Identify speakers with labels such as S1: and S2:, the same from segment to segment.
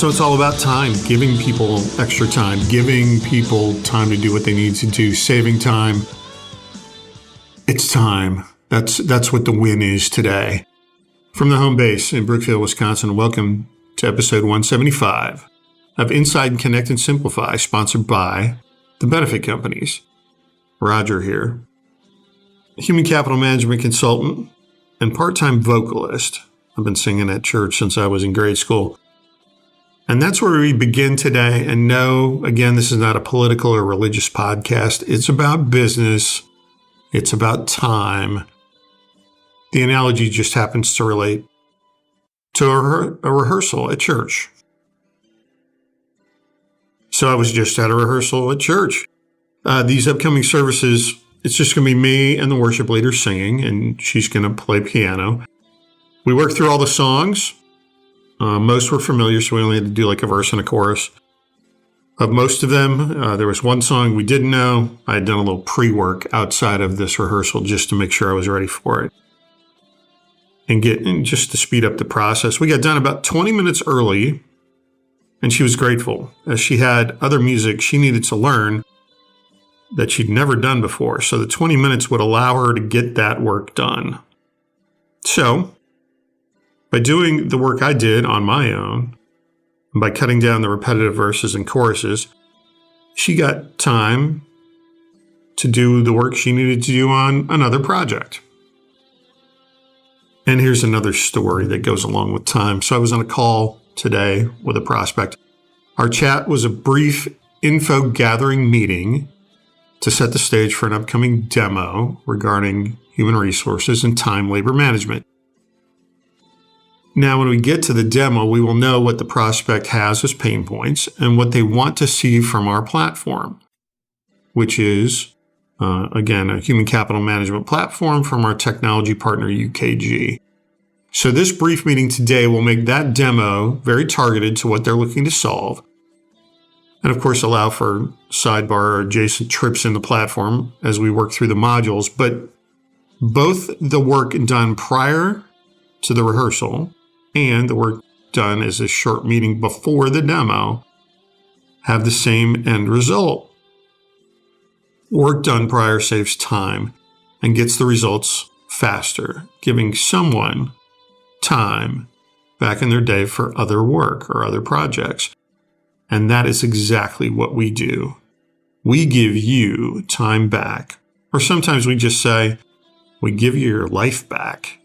S1: So it's all about time, giving people extra time, giving people time to do what they need to do, saving time. It's time. That's what the win is today. From the home base in Brookfield, Wisconsin, welcome to episode 175 of Inside Connect and Simplify, sponsored by the Benefit Companies. Roger here. Human capital management consultant and part-time vocalist. I've been singing at church since I was in grade school. And that's where we begin today. And no, again, this is not a political or religious podcast. It's about business. It's about time. The analogy just happens to relate to a rehearsal at church. So I was just at a rehearsal at church. These upcoming services, it's just going to be me and the worship leader singing, and she's going to play piano. We worked through all the songs. Most were familiar, so we only had to do like a verse and a chorus. Of most of them, there was one song we didn't know. I had done a little pre-work outside of this rehearsal just to make sure I was ready for it. And just to speed up the process. We got done about 20 minutes early, and she was grateful, as she had other music she needed to learn that she'd never done before. So the 20 minutes would allow her to get that work done. So, by doing the work I did on my own, and by cutting down the repetitive verses and choruses, she got time to do the work she needed to do on another project. And here's another story that goes along with time. So I was on a call today with a prospect. Our chat was a brief info gathering meeting to set the stage for an upcoming demo regarding human resources and time labor management. Now, when we get to the demo, we will know what the prospect has as pain points and what they want to see from our platform, which is, again, a human capital management platform from our technology partner, UKG. So this brief meeting today will make that demo very targeted to what they're looking to solve. And of course, allow for sidebar or adjacent trips in the platform as we work through the modules. But both the work done prior to the rehearsal and the work done as a short meeting before the demo have the same end result. Work done prior saves time and gets the results faster, giving someone time back in their day for other work or other projects. And that is exactly what we do. We give you time back. Or sometimes we just say, we give you your life back.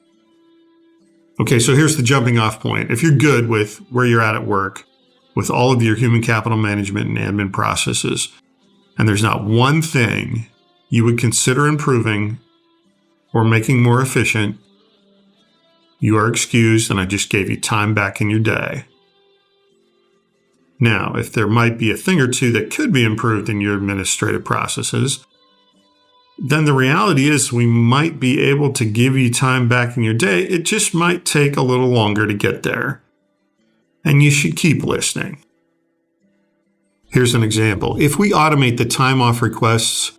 S1: Okay, so here's the jumping off point. If you're good with where you're at work, with all of your human capital management and admin processes, and there's not one thing you would consider improving or making more efficient, you are excused, and I just gave you time back in your day. Now, if there might be a thing or two that could be improved in your administrative processes, then the reality is we might be able to give you time back in your day. It just might take a little longer to get there. And you should keep listening. Here's an example. If we automate the time off requests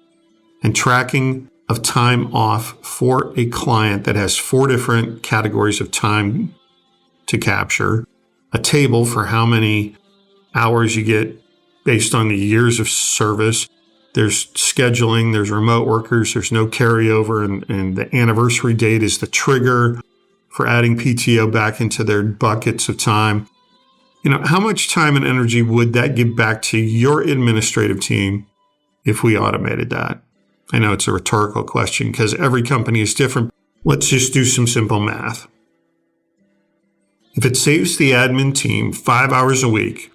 S1: and tracking of time off for a client that has 4 different categories of time to capture, a table for how many hours you get based on the years of service, there's scheduling, there's remote workers, there's no carryover, and the anniversary date is the trigger for adding PTO back into their buckets of time. You know, how much time and energy would that give back to your administrative team if we automated that? I know it's a rhetorical question because every company is different. Let's just do some simple math. If it saves the admin team 5 hours a week,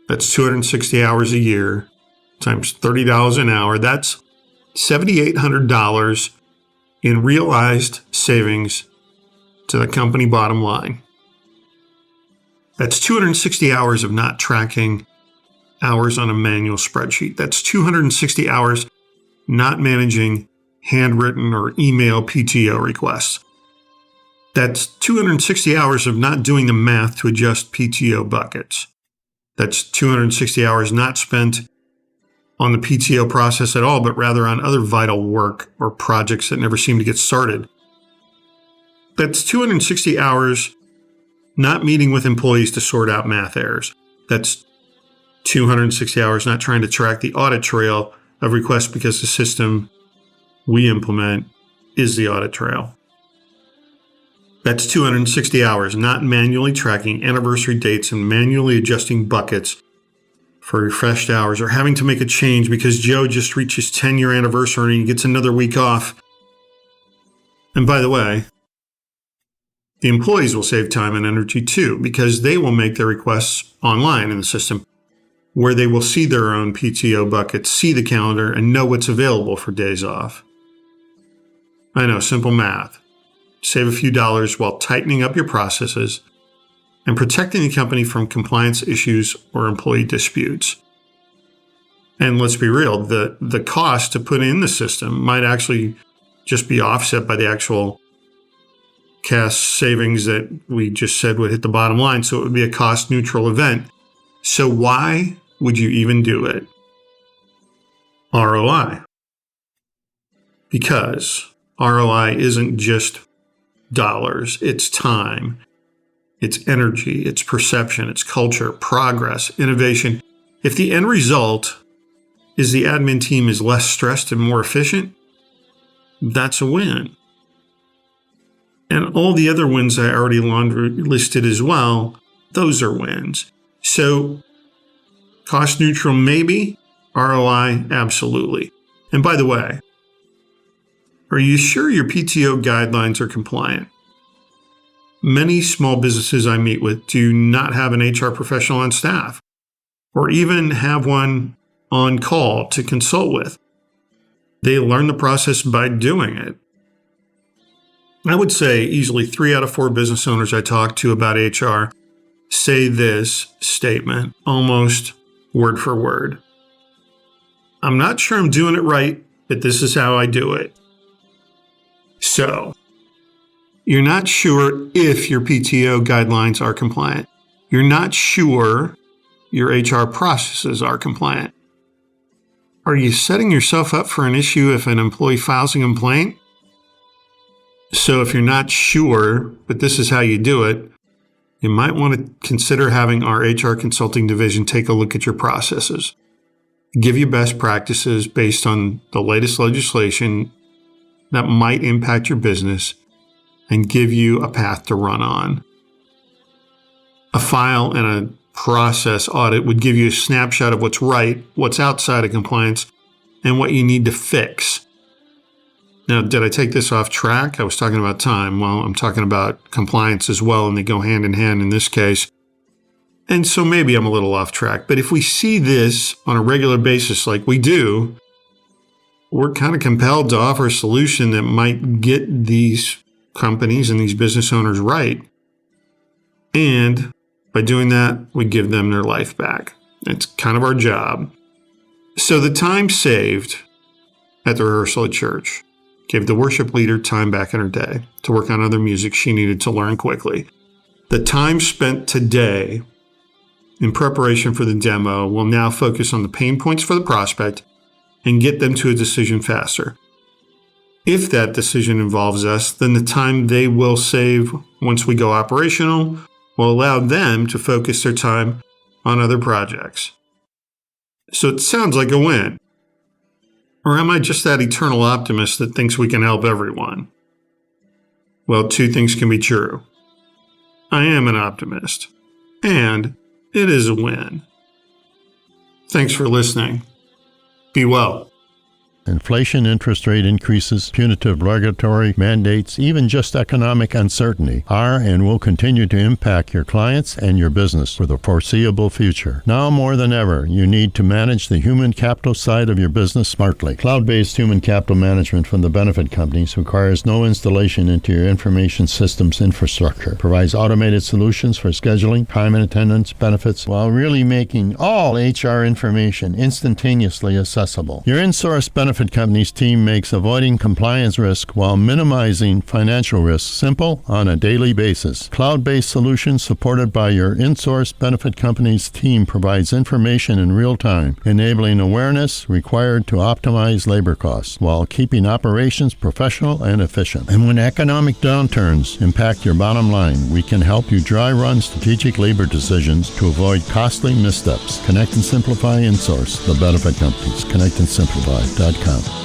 S1: that's 260 hours a year, times $30 an hour, that's $7,800 in realized savings to the company bottom line. That's 260 hours of not tracking hours on a manual spreadsheet. That's 260 hours not managing handwritten or email PTO requests. That's 260 hours of not doing the math to adjust PTO buckets. That's 260 hours not spent on the PTO process at all, but rather on other vital work or projects that never seem to get started. That's 260 hours not meeting with employees to sort out math errors. That's 260 hours not trying to track the audit trail of requests because the system we implement is the audit trail. That's 260 hours not manually tracking anniversary dates and manually adjusting buckets for refreshed hours, or having to make a change because Joe just reached his 10-year anniversary and he gets another week off. And by the way, the employees will save time and energy too, because they will make their requests online in the system, where they will see their own PTO buckets, see the calendar, and know what's available for days off. I know, simple math. Save a few dollars while tightening up your processes and protecting the company from compliance issues or employee disputes. And let's be real, the cost to put in the system might actually just be offset by the actual cash savings that we just said would hit the bottom line. So it would be a cost-neutral event. So why would you even do it? ROI. Because ROI isn't just dollars, it's time, it's energy, it's perception, it's culture, progress, innovation. If the end result is the admin team is less stressed and more efficient, that's a win. And all the other wins I already listed as well, those are wins. So cost neutral, maybe. ROI, absolutely. And by the way, are you sure your PTO guidelines are compliant? Many small businesses I meet with do not have an HR professional on staff, or even have one on call to consult with. They learn the process by doing it. I would say easily 3 out of 4 business owners I talk to about HR say this statement almost word for word. I'm not sure I'm doing it right, but this is how I do it. So, you're not sure if your PTO guidelines are compliant. You're not sure your HR processes are compliant. Are you setting yourself up for an issue if an employee files a complaint? So if you're not sure, but this is how you do it, you might want to consider having our HR consulting division take a look at your processes, give you best practices based on the latest legislation that might impact your business, and give you a path to run on. A file and a process audit would give you a snapshot of what's right, what's outside of compliance, and what you need to fix. Now, did I take this off track? I was talking about time. Well, I'm talking about compliance as well, and they go hand in hand in this case. And so maybe I'm a little off track. But if we see this on a regular basis like we do, we're kind of compelled to offer a solution that might get these companies and these business owners right. And by doing that, we give them their life back. It's kind of our job. So the time saved at the rehearsal at church gave the worship leader time back in her day to work on other music she needed to learn quickly. The time spent today in preparation for the demo will now focus on the pain points for the prospect and get them to a decision faster. If that decision involves us, then the time they will save once we go operational will allow them to focus their time on other projects. So it sounds like a win. Or am I just that eternal optimist that thinks we can help everyone? Well, 2 things can be true. I am an optimist, and it is a win. Thanks for listening. Be well.
S2: Inflation, interest rate increases, punitive regulatory mandates, even just economic uncertainty are and will continue to impact your clients and your business for the foreseeable future. Now more than ever, you need to manage the human capital side of your business smartly. Cloud-based human capital management from the benefit companies requires no installation into your information systems infrastructure, provides automated solutions for scheduling, time and attendance, benefits, while really making all HR information instantaneously accessible. Your Insource benefit Benefit Company's team makes avoiding compliance risk while minimizing financial risk simple on a daily basis. Cloud-based solutions supported by your Insource Benefit Company's team provides information in real time, enabling awareness required to optimize labor costs while keeping operations professional and efficient. And when economic downturns impact your bottom line, we can help you dry run strategic labor decisions to avoid costly missteps. Connect and Simplify Insource, the Benefit Companies. ConnectandSimplify.com.